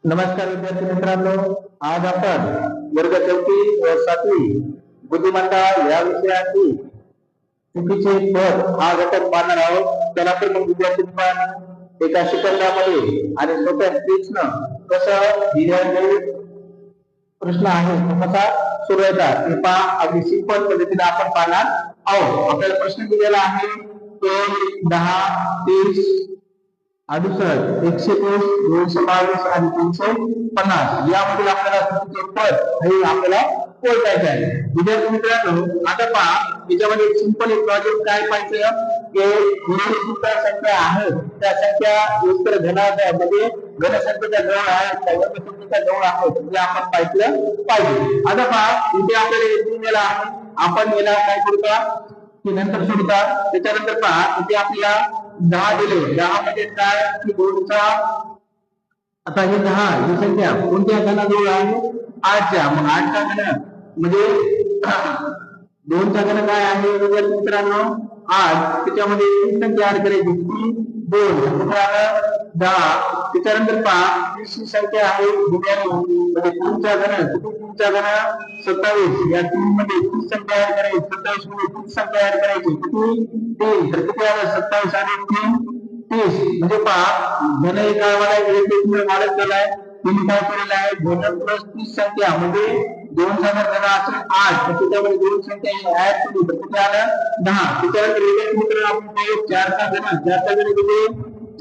नमस्कार विद्यार्थी मित्रांनो, आज आपण वर्ग 4 व 7वी बुद्धिमत्ता या विषयाची चुकीचे पद हा घटक पाहणार आहोत. त्याला तर मग विद्यार्थी मित्रांनो एका सेकंदामध्ये आणि सोप्या ट्रिक्सनं कसं दिलेले प्रश्न आहे तो कसा सोडवायचा ते पहा. अगदी सिंपल पद्धतीने आपण पाहणार आहोत. आपल्याला प्रश्न दिलेला आहे 1, 10, 30, 68, 120, 222 आणि 350 यामधील आपल्याला चुकीचे पद हे आपल्याला ओळखायचे आहे. विद्यार्थी मित्रांनो, आता पहा याच्यामध्ये सिंपल एक लॉजिक काय पाहिजे की जी संख्या आहे त्या संख्या उत्तर घनामध्ये घनसंख्येच्या जवळ आहे त्या वर्गसंख्येच्या जवळ आहे हे आपण पाहिलं पाहिजे. आता पहा इथे आपल्याला दिलेला आहे, आपण याला काय करूया की नंतर सोडता. त्याच्यानंतर पहा इथे आपल्याला 10 दिले. 10 मध्ये काय की 2चा, आता हे 10 ही संख्या कोणत्या घनाजवळ आहे? 8च्या. मग 8चा घन म्हणजे 2चा घन काय आहे विद्यार्थी मित्रांनो? 8. त्याच्यामध्ये तीन संख्या ऍड करायची, 3, 2 10. त्याच्यानंतर पहा 30 ही संख्या आहे म्हणजे 3चा घन, किती 3चा घन 27. या 3 मध्ये 30 संख्या ऍड करायची, 27 मध्ये 30 संख्या ऍड करायची, किती 3. तर किती आलं 27 आणि 3 30. म्हणजे पहा घन एक वाढत गेलाय. तुम्ही काय केलेलं आहे, घन प्लस 30 संख्या म्हणजे 2चा घन असेल 8, तर त्याच्यामध्ये 2 संख्या ऍड केली तर किती आलं 10. त्याच्यानंतर विद्यार्थी मित्र आपण 4चा घन, 4चा घन किती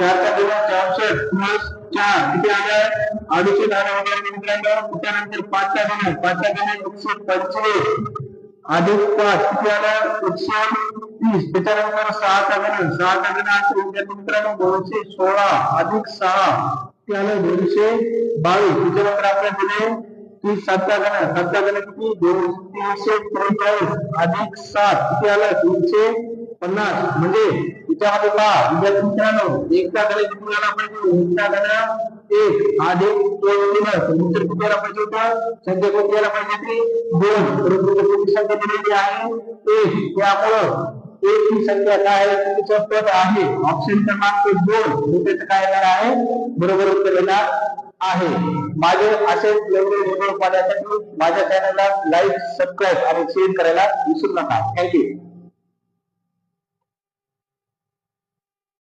4चा घन 64 प्लस 4 किती आलं 250 आलं वगैरे मित्रांनो. त्यानंतर 5चा घन, 5चा घन 125 अधिक 5 किती आलं 130. त्याच्यानंतर 6चा घन, 6चा घन असेल विद्यार्थी मित्रांनो 216 अधिक 6 किती आलं 222. त्याच्यानंतर आपल्याला दिले की 7चा घन, 7चा घन किती 343 अधिक 7 किती आलं 350. म्हणजे त्याच्यामध्ये पहा विद्यार्थी मित्रांनो 1चा घन किती आला पाहिजे, 1चा घन 1 अधिक 2 उत्तर किती आला पाहिजे होतं, संख्या कोणती आला पाहिजे ती 2. परंतु कोणती संख्या दिलेली आहे 1. त्यामुळं 1 ही संख्या काय आहे चुकीचं पद आहे. ऑप्शन क्रमांक 2 त्याचं काय येणार आहे, बरोबर उत्तर येणार आहे. माझे असे व्हिडिओ पाहण्यासाठी माझ्या चॅनलला लाईक, सबस्क्राईब आणि शेअर करायला विसरू नका. थँक्यू.